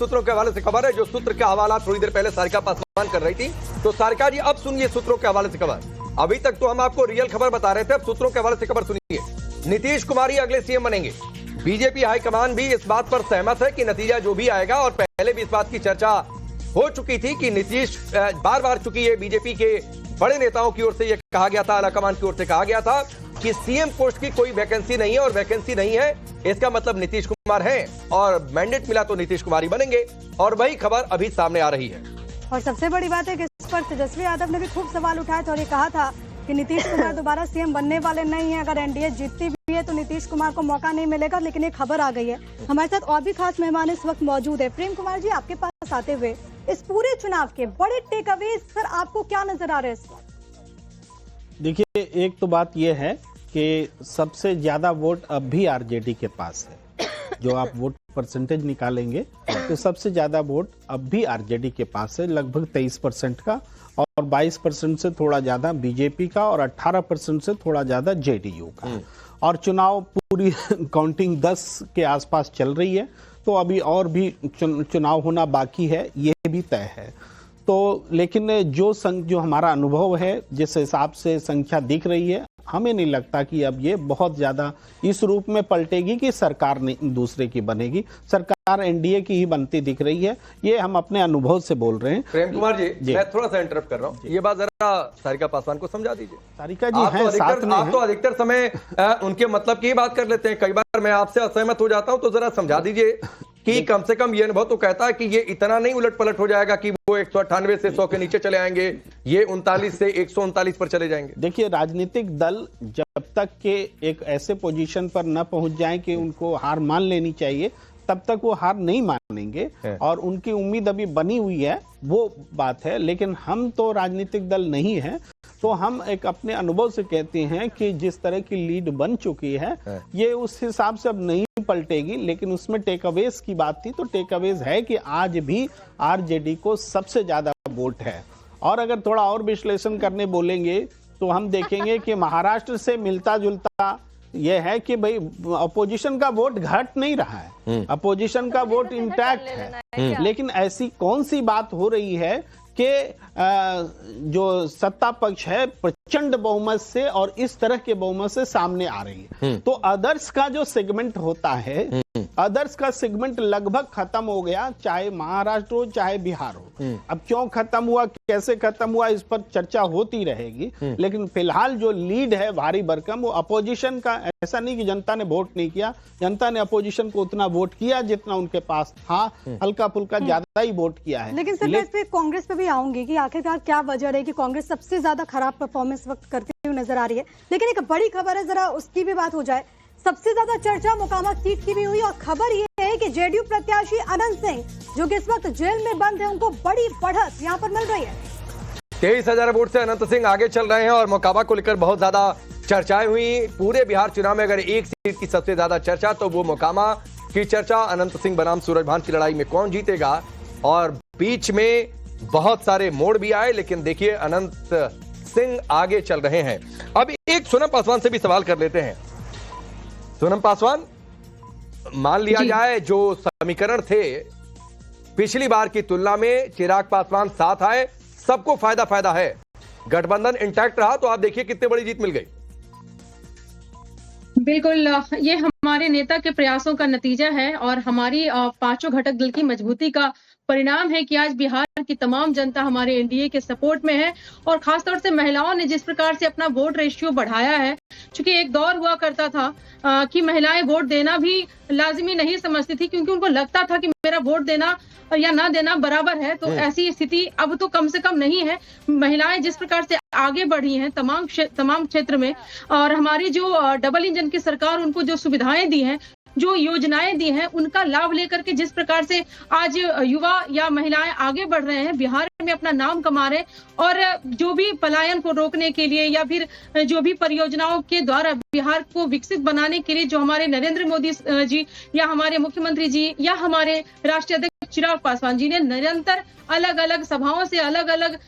सूत्रों के हवाले से खबर है, जो सूत्र का हवाला थोड़ी देर पहले सारिका पासवान कर रही थी। तो सारिका जी, अब सुनिए सूत्रों के हवाले से खबर। अभी तक तो हम आपको रियल खबर बता रहे थे, अब सूत्रों के हवाले से खबर सुनिए। नीतीश कुमार ही अगले सीएम बनेंगे। बीजेपी हाईकमान भी इस बात पर सहमत है कि नतीजा जो भी आएगा, और पहले भी इस बात की चर्चा हो चुकी थी कि नीतीश बार बार चुकी है, बीजेपी के बड़े नेताओं की ओर से यह कहा गया था, आलाकमान की ओर से कहा गया था कि सीएम पोस्ट की कोई वैकेंसी नहीं है, और वैकेंसी नहीं है इसका मतलब नीतीश कुमार हैं, और मैंडेट मिला तो नीतीश कुमार ही बनेंगे। और वही खबर अभी सामने आ रही है। और सबसे बड़ी बात है कि इस पर तेजस्वी यादव ने भी खूब सवाल उठाए थे और ये कहा था कि नीतीश कुमार दोबारा सीएम बनने वाले नहीं है। अगर एनडीए जीतती भी है तो नीतीश कुमार को मौका नहीं मिलेगा। लेकिन ये खबर आ गई है। हमारे साथ और भी खास मेहमान इस वक्त मौजूद है। प्रेम कुमार जी, आपके पास आते हुए इस पूरे चुनाव के बड़े टेक अवेज सर आपको क्या नजर आ रहे हैं इस वक्त? देखिए, एक तो बात यह है कि सबसे ज्यादा वोट अब भी आरजेडी के पास है। जो आप वोट परसेंटेज निकालेंगे तो सबसे ज्यादा वोट अब भी आरजेडी के पास है, लगभग 23% का, और 22% से थोड़ा ज्यादा बीजेपी का, और 18% से थोड़ा ज्यादा जेडीयू का। और चुनाव पूरी काउंटिंग 10 के आसपास चल रही है, तो अभी और भी चुनाव होना बाकी है, ये भी तय है। तो लेकिन जो हमारा अनुभव है, जिस हिसाब से संख्या दिख रही है, हमें नहीं लगता कि अब ये बहुत ज्यादा इस रूप में पलटेगी कि सरकार दूसरे की बनेगी। सरकार एनडीए की ही बनती दिख रही है, ये हम अपने अनुभव से बोल रहे हैं। प्रेम कुमार जी, मैं थोड़ा सा इंटरप्ट कर रहा हूँ, ये बात जरा सारिका पासवान को समझा दीजिए। सारिका जी हैं साथ में, आप तो अधिकतर समय उनके मतलब की बात कर लेते हैं, कई बार मैं आपसे असहमत हो जाता हूं, तो जरा समझा दीजिए कि कम से कम ये अनुभव तो कहता है कि ये इतना नहीं उलट पलट हो जाएगा कि वो 198 से 100 के नीचे चले आएंगे, ये 39 से 139 पर चले जाएंगे। देखिए, राजनीतिक दल जब तक के एक ऐसे पोजीशन पर न पहुंच जाए कि उनको हार मान लेनी चाहिए, तब तक वो हार नहीं मानेंगे, और उनकी उम्मीद अभी बनी हुई है, वो बात है। लेकिन हम तो राजनीतिक दल नहीं है, तो हम एक अपने अनुभव से कहते हैं कि जिस तरह की लीड बन चुकी है, ये उस हिसाब से अब नहीं पलटेगी। लेकिन उसमें टेक अवेज की बात थी, तो टेक अवेज है कि आज भी आरजेडी को सबसे ज्यादा वोट है। और अगर थोड़ा और विश्लेषण करने बोलेंगे तो हम देखेंगे कि महाराष्ट्र से मिलता जुलता यह है कि भाई अपोजिशन का वोट घट नहीं रहा है, अपोजिशन का वोट इंटैक्ट है। लेकिन ऐसी कौन सी बात हो रही है कि जो सत्ता पक्ष है प्रचंड बहुमत से और इस तरह के बहुमत से सामने आ रही है। तो अदर्स का जो सेगमेंट होता है, अदर्स का सेगमेंट लगभग खत्म हो गया, चाहे महाराष्ट्र हो चाहे बिहार हो। अब क्यों खत्म हुआ, कैसे खत्म हुआ, इस पर चर्चा होती रहेगी। लेकिन फिलहाल जो लीड है भारी भरकम, वो अपोजिशन का। ऐसा नहीं कि जनता ने वोट नहीं किया, जनता ने अपोजिशन को उतना वोट किया जितना उनके पास था, हल्का फुल्का ज्यादा ही वोट किया है। लेकिन सर, मैं इस पे कांग्रेस पे भी आऊंगी कि आखिरकार क्या वजह है कि कांग्रेस सबसे ज्यादा खराब परफॉर्मेंस वक्त करती हुई नजर आ रही है। लेकिन एक बड़ी खबर है, जरा उसकी भी बात हो जाए। सबसे ज्यादा चर्चा मोकामा सीट की भी हुई, और खबर ये है कि जेडीयू प्रत्याशी अनंत सिंह, जो कि इस वक्त जेल में बंद है, उनको बड़ी बढ़त यहाँ पर मिल रही है। 23,000 वोट से अनंत सिंह आगे चल रहे हैं, और मोकामा को लेकर बहुत ज्यादा चर्चाएं हुई। पूरे बिहार चुनाव में अगर एक सीट की सबसे ज्यादा चर्चा, तो वो मोकामा की चर्चा। अनंत सिंह बनाम सूरजभान की लड़ाई में कौन जीतेगा, और बीच में बहुत सारे मोड़ भी आए, लेकिन देखिए अनंत सिंह आगे चल रहे हैं। अब एक सोनम पासवान से भी सवाल कर लेते हैं। सोनम पासवान, मान लिया जाए जो समीकरण थे पिछली बार की तुलना में, चिराग पासवान साथ आए, सबको फायदा है, गठबंधन इंटैक्ट रहा, तो आप देखिए कितनी बड़ी जीत मिल गई। बिल्कुल, ये हमारे नेता के प्रयासों का नतीजा है, और हमारी पांचों घटक दल की मजबूती का परिणाम है कि आज बिहार की तमाम जनता हमारे एनडीए के सपोर्ट में है। और खासतौर से महिलाओं ने जिस प्रकार से अपना वोट रेशियो बढ़ाया है, क्योंकि एक दौर हुआ करता था कि महिलाएं वोट देना भी लाजिमी नहीं समझती थी, क्योंकि उनको लगता था कि मेरा वोट देना या ना देना बराबर है। तो ऐसी स्थिति अब तो कम से कम नहीं है। महिलाएं जिस प्रकार से आगे बढ़ी हैं तमाम क्षेत्र में, और हमारी जो डबल इंजन की सरकार उनको जो सुविधाएं दी हैं, जो योजनाएं दी हैं, उनका लाभ लेकर के जिस प्रकार से आज युवा या महिलाएं आगे बढ़ रहे हैं, बिहार में अपना नाम कमा रहे हैं, और जो भी पलायन को रोकने के लिए या फिर जो भी परियोजनाओं के द्वारा बिहार को विकसित बनाने के लिए जो हमारे नरेंद्र मोदी जी या हमारे मुख्यमंत्री जी या हमारे राष्ट्रीय अध्यक्ष चिराग पासवान जी ने निरंतर अलग अलग सभाओं से, अलग अलग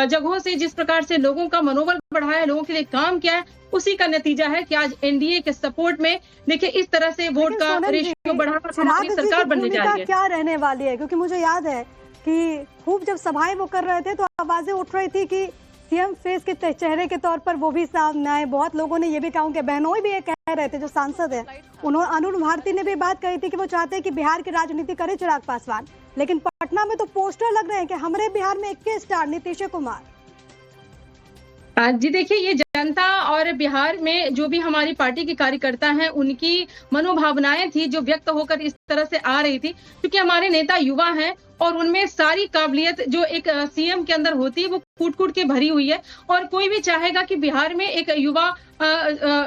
जगहों से जिस प्रकार से लोगों का मनोबल बढ़ाया, लोगों के लिए काम किया है, उसी का नतीजा है कि आज एनडीए के सपोर्ट में देखिए इस तरह से वोट का रेशियो बढ़ाकर हमारी सरकार बनने जा रही है। क्या रहने वाली है, क्योंकि मुझे याद है कि खूब जब सभाएं वो कर रहे थे तो आवाजें उठ रही थी कि सीएम फेस के चेहरे के तौर पर वो भी सामने आए। बहुत लोगों ने ये भी कहा कि बहनोई भी ये कह रहे थे, जो सांसद है उन्होंने, अरुण भारती ने भी बात कही थी कि वो चाहते हैं कि बिहार की राजनीति करे चिराग पासवान। लेकिन पटना में तो पोस्टर लग रहे हैं कि हमारे बिहार में 21 स्टार नीतीश कुमार। जी देखिए, ये जनता और बिहार में जो भी हमारी पार्टी के कार्यकर्ता हैं, उनकी मनोभावनाएं थी जो व्यक्त होकर इस तरह से आ रही थी, क्योंकि हमारे नेता युवा हैं और उनमें सारी काबिलियत जो एक सीएम के अंदर होती है वो कूट कूट के भरी हुई है। और कोई भी चाहेगा कि बिहार में एक युवा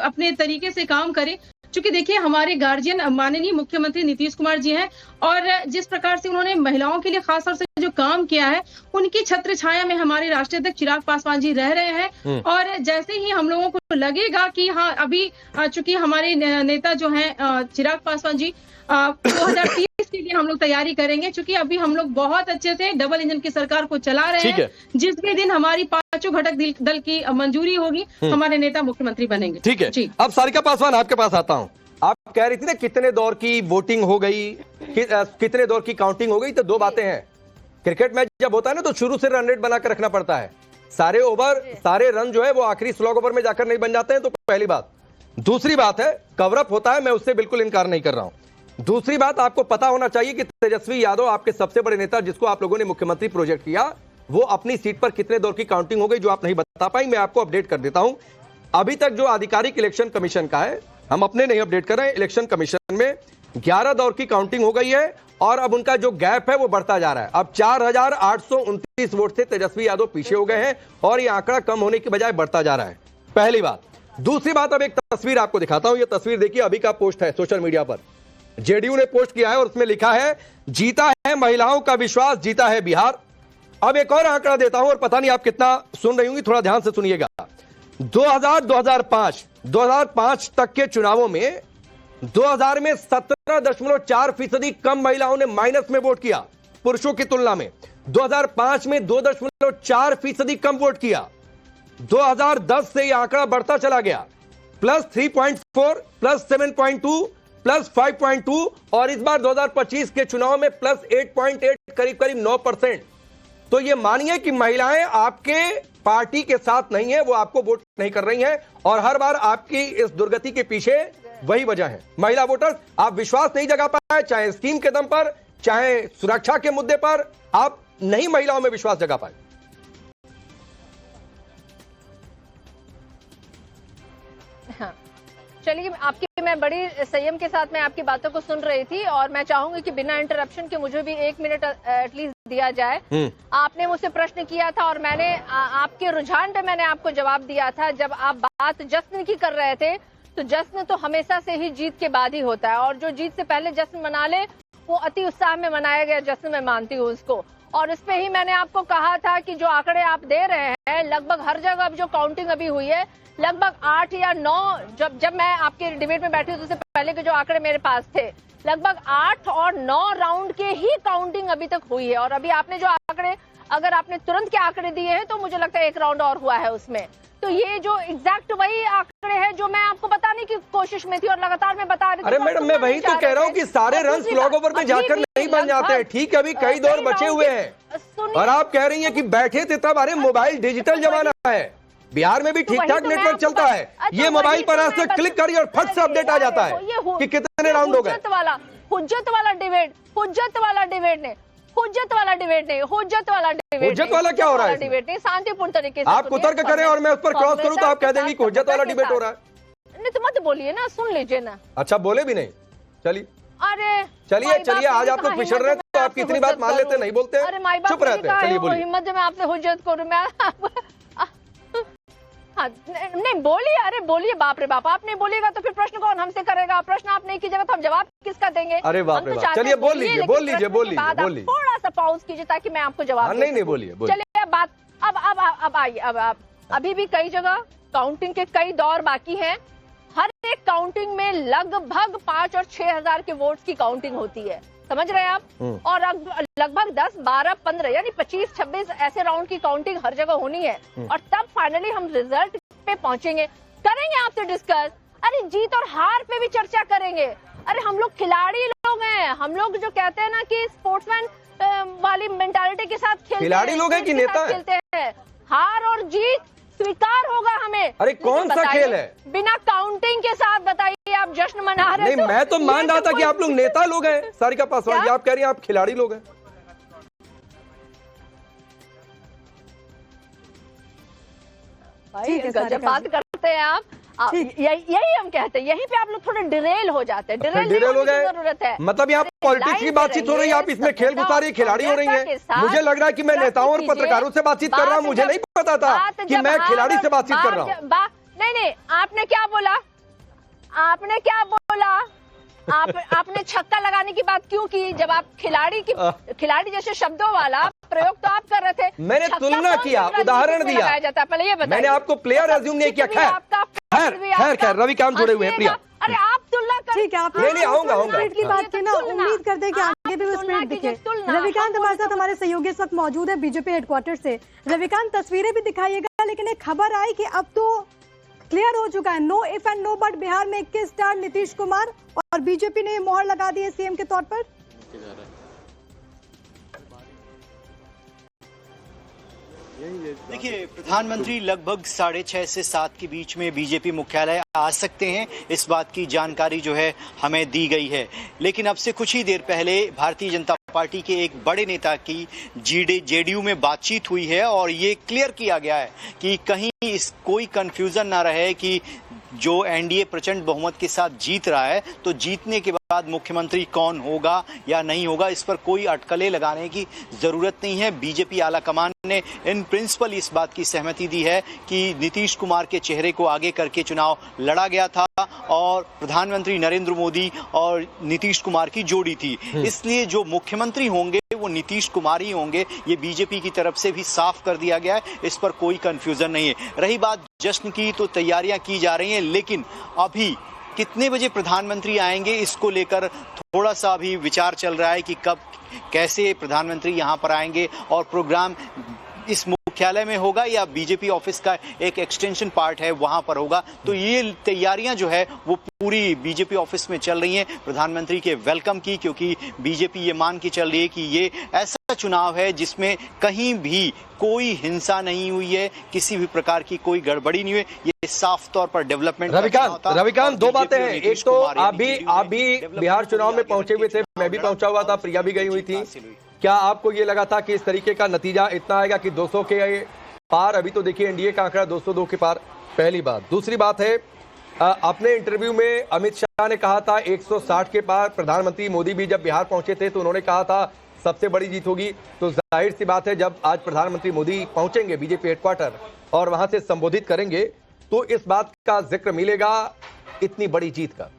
अपने तरीके से काम करे। चूंकि देखिए, हमारे गार्जियन माननीय मुख्यमंत्री नीतीश कुमार जी हैं और जिस प्रकार से उन्होंने महिलाओं के लिए खास तौर से जो काम किया है, उनकी छत्र छाया में हमारे राष्ट्रीय अध्यक्ष चिराग पासवान जी रह रहे हैं। और जैसे ही हम लोगों को लगेगा कि हाँ, अभी चूंकि हमारे नेता जो हैं चिराग पासवान जी 2030 के लिए हम लोग तैयारी करेंगे, क्योंकि अभी हम लोग बहुत अच्छे से डबल इंजन की सरकार को चला रहे हैं। जिस भी दिन हमारी पांचों घटक दल की मंजूरी होगी, हमारे नेता मुख्यमंत्री बनेंगे। ठीक है, अब सारिका पासवान आपके पास आता हूं। आप कह रही थी ना कितने दौर की वोटिंग हो गई, कितने दौर की काउंटिंग हो गई। तो दो बातें हैं, क्रिकेट मैच जब होता है ना तो शुरू से रन रेट बनाकर रखना पड़ता है। सारे ओवर, सारे रन जो है वो आखिरी स्लॉग ओवर में जाकर नहीं बन जाते हैं। तो पहली बात। दूसरी बात है, कवर अप होता है, मैं उससे बिल्कुल इनकार नहीं कर रहा हूं। दूसरी बात, आपको पता होना चाहिए कि तेजस्वी यादव आपके सबसे बड़े नेता, जिसको आप लोगों ने मुख्यमंत्री प्रोजेक्ट किया, वो अपनी सीट पर कितने दौर की काउंटिंग हो गई जो आप नहीं बता पाई। मैं आपको अपडेट कर देता हूं। अभी तक जो आधिकारिक इलेक्शन कमीशन का है, हम अपने नहीं अपडेट कर रहे हैं, इलेक्शन कमीशन में 11 दौर की काउंटिंग हो गई है और अब उनका जो गैप है वो बढ़ता जा रहा है। अब 4829 वोट से तेजस्वी यादव पीछे हो गए हैं और ये आंकड़ा कम होने की बजाय बढ़ता जा रहा है। पहली बात। दूसरी बात, अब एक तस्वीर आपको दिखाता हूं। ये तस्वीर देखिए, अभी का पोस्ट है सोशल मीडिया पर, जेडीयू ने पोस्ट किया है और उसमें लिखा है, जीता है महिलाओं का विश्वास, जीता है बिहार। अब एक और आंकड़ा देता हूं और पता नहीं आप कितना सुन रही होंगी, थोड़ा ध्यान से सुनिएगा। 2005 तक के चुनावों में 2000 में 17.4% कम महिलाओं ने माइनस में वोट किया पुरुषों की तुलना में। 2005 में 2.4% कम वोट किया। 2010 से यह आंकड़ा बढ़ता चला गया, +3.4, +7.2, +5.2 और इस बार 2025 के चुनाव में +8.8, करीब करीब 9%। तो ये मानिए कि महिलाएं आपके पार्टी के साथ नहीं है, वो आपको वोट नहीं कर रही हैं और हर बार आपकी इस दुर्गति के पीछे वही वजह है, महिला वोटर्स। आप विश्वास नहीं जगा पाए, चाहे स्कीम के दम पर, चाहे सुरक्षा के मुद्दे पर, आप नहीं महिलाओं में विश्वास जगा पाए। हाँ, चलिए, मैं बड़ी संयम के साथ मैं आपकी बातों को सुन रही थी और मैं चाहूंगी कि बिना इंटरप्शन के मुझे भी 1 मिनट एटलीस्ट दिया जाए। आपने मुझसे प्रश्न किया था और मैंने आपके रुझान पे मैंने आपको जवाब दिया था। जब आप बात जश्न की कर रहे थे, तो जश्न तो हमेशा से ही जीत के बाद ही होता है और जो जीत से पहले जश्न मना ले वो अति उत्साह में मनाया गया जश्न, मैं मानती हूँ उसको। और इस पे ही मैंने आपको कहा था कि जो आंकड़े आप दे रहे हैं, लगभग हर जगह अब जो काउंटिंग अभी हुई है, लगभग 8 या 9, जब मैं आपके डिबेट में बैठी थी उससे पहले के जो आंकड़े मेरे पास थे, लगभग 8 और 9 राउंड के ही काउंटिंग अभी तक हुई है। और अभी आपने जो आंकड़े, अगर आपने तुरंत के आंकड़े दिए हैं तो मुझे लगता है 1 राउंड और हुआ है उसमें। तो ये जो एग्जैक्ट वही आंकड़े हैं जो मैं आपको बताने की कोशिश में थी और लगातार मैं बता रही थी। अरे मैडम, मैं वही तो कह रहा हूँ कि सारे रन स्लॉग ओवर में जाकर नहीं बन जाते हैं। ठीक है, अभी कई दौर बचे हुए हैं और आप कह रही हैं कि बैठे थे तब। अरे मोबाइल डिजिटल जमाना है, बिहार में भी ठीक ठाक नेटवर्क चलता है। ये मोबाइल पर आज से क्लिक करिए और फट से अपडेट आ जाता है कि कितने राउंड हो गए। हुज्जत वाला डिबेट क्या हो रहा है? डिबेट नहीं, शांतिपूर्ण तरीके से आप कुतर्क करें और मैं उस पर क्रॉस करूं तो आप कह देंगे कि हुज्जत वाला डिबेट हो रहा है। नहीं तो मत बोलिए ना, सुन लीजिए ना। अच्छा, बोले भी नहीं। चलिए, अरे चलिए आज आप लोग पिछड़ रहे हैं तो आपकी इतनी बात मान लेते, नहीं बोलते, चुप रहते हैं। चलिए बोलिए। हिम्मत मैं आपसे हुज्जत करूं मैं? नहीं बोलिए, अरे बोलिए। बाप रे बाप, आप नहीं बोलिएगा तो फिर प्रश्न कौन हमसे करेगा? प्रश्न आप नहीं कीजिएगा तो हम जवाब किसका देंगे? अरे बाप रे बाप, चलिए बोल लीजिए। थोड़ा सा पॉज कीजिए ताकि मैं आपको जवाब। नहीं बोलिए। चलिए बात अब आइए। अब अभी भी कई जगह काउंटिंग के कई दौर बाकी हैं। हर एक काउंटिंग में लगभग 5 और 6 हजार के वोट्स की काउंटिंग होती है। समझ रहे हैं आप। और अब लगभग 10, 12, 15 यानी 25, 26 ऐसे राउंड की काउंटिंग हर जगह होनी है और तब फाइनली हम रिजल्ट पे पहुंचेंगे, करेंगे आपसे डिस्कस। अरे जीत और हार पे भी चर्चा करेंगे। अरे हम लोग खिलाड़ी लोग हैं, हम लोग जो कहते हैं ना कि स्पोर्ट्समैन वाली मेंटालिटी के साथ खेलते हैं। खिलाड़ी लोग हैं कि नेता खेलते हैं। हार और जीत स्वीकार होगा हमें। अरे कौन सा खेल है? बिना काउंटिंग के साथ बताइए, आप जश्न मना रहे हैं। नहीं, मैं तो मान रहा था कि आप लोग नेता लोग हैं सारिका पासवान जी, आप कह रही हैं आप खिलाड़ी लोग हैं। गजब बात करते हैं आप। यही हम कहते हैं, यहीं पे आप लोग थोड़े डिरेल हो जाते हैं। डिरेल हो गए, जरूरत है। मतलब यहाँ पॉलिटिक्स की बातचीत हो रही है, आप इसमें खेल घुसा रही, खिलाड़ी हो रही है। मुझे लग रहा है कि मैं नेताओं और पत्रकारों से बातचीत कर रहा हूँ, मुझे नहीं पता था कि मैं खिलाड़ी से बातचीत कर रहा हूँ। नहीं, आपने क्या बोला? आपने क्या बोला? आपने छक्का लगाने की बात क्यों की? जब आप खिलाड़ी जैसे शब्दों वाला प्रयोग तो आप कर रहे थे। मैंने तुलना किया, उदाहरण दिया। पहले ये बताइए, मैंने आपको प्लेयर एज्यूम नहीं किया। खैर रविकांत जुड़े हुए हैं। प्रिया, अरे आप तुलना कर, ठीक है, आप नहीं आऊंगा स्पीड की बात की ना, उम्मीद करते हैं कि आगे भी वो स्पीड दिखे। रविकांत हमारे साथ, हमारे सहयोगी इस वक्त मौजूद है बीजेपी हेडक्वार्टर से। रविकांत, तस्वीरें भी दिखाइएगा, लेकिन एक खबर आई कि अब तो क्लियर हो चुका है, no if and no but, Bihar में 21 स्टार नीतीश कुमार और बीजेपी ने मोहर लगा दी है सीएम के तौर पर। देखिए, प्रधानमंत्री लगभग 6:30 से 7 के बीच में बीजेपी मुख्यालय आ सकते हैं, इस बात की जानकारी जो है हमें दी गई है। लेकिन अब से कुछ ही देर पहले भारतीय जनता पार्टी के एक बड़े नेता की जेडीयू में बातचीत हुई है और ये क्लियर किया गया है कि कहीं कोई कंफ्यूजन ना रहे कि जो एनडीए प्रचंड बहुमत के साथ जीत रहा है तो जीतने के बाद मुख्यमंत्री कौन होगा या नहीं होगा, इस पर कोई अटकलें लगाने की जरूरत नहीं है। बीजेपी आलाकमान ने इन प्रिंसिपल इस बात की सहमति दी है कि नीतीश कुमार के चेहरे को आगे करके चुनाव लड़ा गया था और प्रधानमंत्री नरेंद्र मोदी और नीतीश कुमार की जोड़ी थी, इसलिए जो मुख्यमंत्री होंगे वो नीतीश कुमार ही होंगे। ये बीजेपी की तरफ से भी साफ कर दिया गया है, इस पर कोई कंफ्यूजन नहीं है। रही बात जश्न की, तो तैयारियां की जा रही हैं, लेकिन अभी कितने बजे प्रधानमंत्री आएंगे इसको लेकर थोड़ा सा अभी विचार चल रहा है कि कब कैसे प्रधानमंत्री यहां पर आएंगे और प्रोग्राम इस मुख्यालय में होगा या बीजेपी ऑफिस का एक एक्सटेंशन पार्ट है वहां पर होगा। तो ये तैयारियां जो है वो पूरी बीजेपी ऑफिस में चल रही हैं प्रधानमंत्री के वेलकम की, क्योंकि बीजेपी ये मान के चल रही है कि ये ऐसा चुनाव है जिसमें कहीं भी कोई हिंसा नहीं हुई है, किसी भी प्रकार की कोई गड़बड़ी नहीं हुई, ये साफ तौर पर डेवलपमेंट। रविकांत, दो बातें हैं। एक तो आप भी बिहार चुनाव में पहुंचे हुए थे, मैं भी पहुंचा हुआ था, प्रिया भी गई हुई थी। क्या आपको ये लगा था कि इस तरीके का नतीजा इतना आएगा कि 200 के पार? अभी तो देखिए एनडीए का आंकड़ा 202 के पार, पहली बात। दूसरी बात है, अपने इंटरव्यू में अमित शाह ने कहा था 160 के पार। प्रधानमंत्री मोदी भी जब बिहार पहुंचे थे तो उन्होंने कहा था सबसे बड़ी जीत होगी। तो जाहिर सी बात है जब आज प्रधानमंत्री मोदी पहुंचेंगे बीजेपी हेडक्वार्टर और वहां से संबोधित करेंगे तो इस बात का जिक्र मिलेगा इतनी बड़ी जीत का।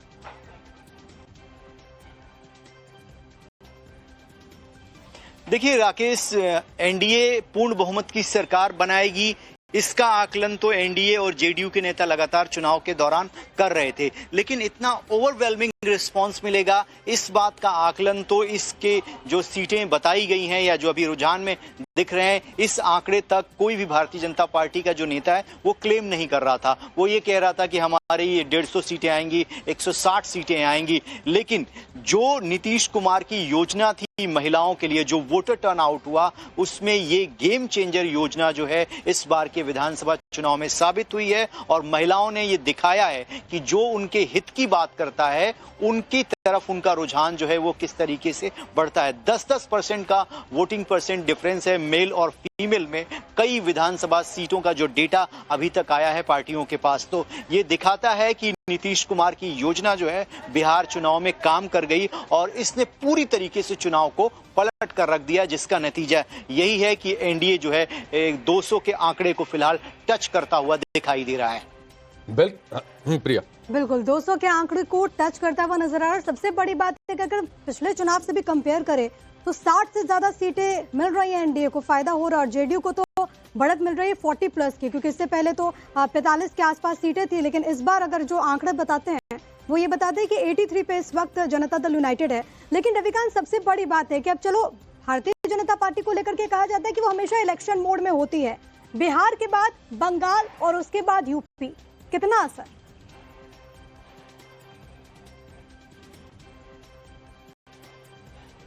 देखिए राकेश, एनडीए पूर्ण बहुमत की सरकार बनाएगी, इसका आकलन तो एनडीए और जेडीयू के नेता लगातार चुनाव के दौरान कर रहे थे, लेकिन इतना ओवरवेलमिंग रिस्पांस मिलेगा इस बात का आकलन तो इसके जो सीटें बताई गई हैं या जो अभी रुझान में दिख रहे हैं, इस आंकड़े तक कोई भी भारतीय जनता पार्टी का जो नेता है वो क्लेम नहीं कर रहा था। वो ये कह रहा था कि हमारी 150 सीटें आएंगी, 160 सीटें आएंगी, लेकिन जो नीतीश कुमार की योजना थी महिलाओं के लिए, जो वोटर टर्नआउट हुआ, उसमें ये गेम चेंजर योजना जो है इस बार के विधानसभा चुनाव में साबित हुई है और महिलाओं ने ये दिखाया है कि जो उनके हित की बात करता है उनकी तरफ उनका रुझान जो है वो किस तरीके से बढ़ता है। 10-10% का वोटिंग परसेंट डिफरेंस है मेल और फीमेल में कई विधानसभा सीटों का जो डेटा अभी तक आया है पार्टियों के पास। तो ये दिखाता है कि नीतीश कुमार की योजना जो है बिहार चुनाव में काम कर गई और इसने पूरी तरीके से चुनाव को पलट कर रख दिया, जिसका नतीजा यही है कि एनडीए जो है 200 के आंकड़े को फिलहाल टच करता हुआ दिखाई दे रहा है। प्रिया, बिल्कुल 200 के आंकड़े को टच करता हुआ नजर आ रहा है। सबसे बड़ी बात है कि अगर पिछले चुनाव से भी कंपेयर करें तो 60 से ज्यादा सीटें मिल रही हैं, एनडीए को फायदा हो रहा है और जेडीयू को तो बढ़त मिल रही है 40 प्लस की, क्योंकि इससे पहले तो 45 के आसपास सीटें थी। लेकिन इस बार अगर जो आंकड़े बताते हैं वो ये बताते हैं कि 83 पे इस वक्त जनता दल यूनाइटेड है। लेकिन रविकांत, सबसे बड़ी बात है कि अब चलो भारतीय जनता पार्टी को लेकर के कहा जाता है कि वो हमेशा इलेक्शन मोड में होती है, बिहार के बाद बंगाल और उसके बाद यूपी, कितना असर?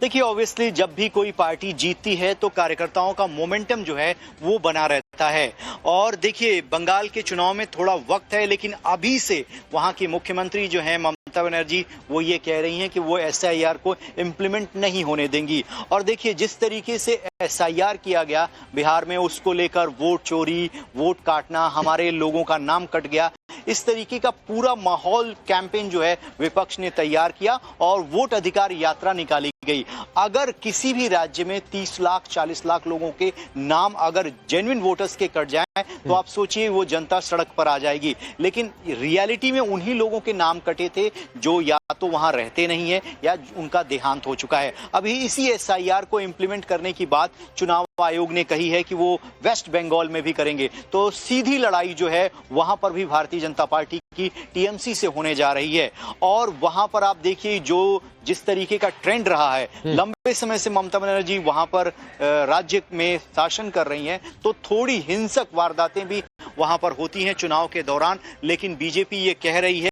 देखिए, ऑब्वियसली जब भी कोई पार्टी जीतती है तो कार्यकर्ताओं का मोमेंटम जो है वो बना रहता है। और देखिए, बंगाल के चुनाव में थोड़ा वक्त है, लेकिन अभी से वहां की मुख्यमंत्री जो है ममता बनर्जी, वो ये कह रही हैं कि वो SIR को इम्प्लीमेंट नहीं होने देंगी। और देखिए, जिस तरीके से SIR किया गया बिहार में, उसको लेकर वोट चोरी, वोट काटना, हमारे लोगों का नाम कट गया, इस तरीके का पूरा माहौल कैंपेन जो है विपक्ष ने तैयार किया और वोट अधिकार यात्रा निकाली गई। अगर किसी भी राज्य में 30 लाख 40 लाख लोगों के नाम अगर जेन्युइन वोटर्स के कट जाएं तो आप सोचिए वो जनता सड़क पर आ जाएगी। लेकिन रियलिटी में उन्हीं लोगों के नाम कटे थे जो या तो वहां रहते नहीं है या उनका देहांत हो चुका है। अभी इसी SIR को इंप्लीमेंट करने की बात चुनाव आयोग ने कही है कि वो वेस्ट बंगाल में भी करेंगे। तो सीधी लड़ाई जो है वहां पर भी भारतीय जनता पार्टी की TMC से होने जा रही है। और वहां पर आप देखिए जो जिस तरीके का ट्रेंड रहा है, लंबे समय से ममता बनर्जी वहां पर राज्य में शासन कर रही हैं, तो थोड़ी हिंसक वारदातें भी वहां पर होती हैं चुनाव के दौरान। लेकिन बीजेपी ये कह रही है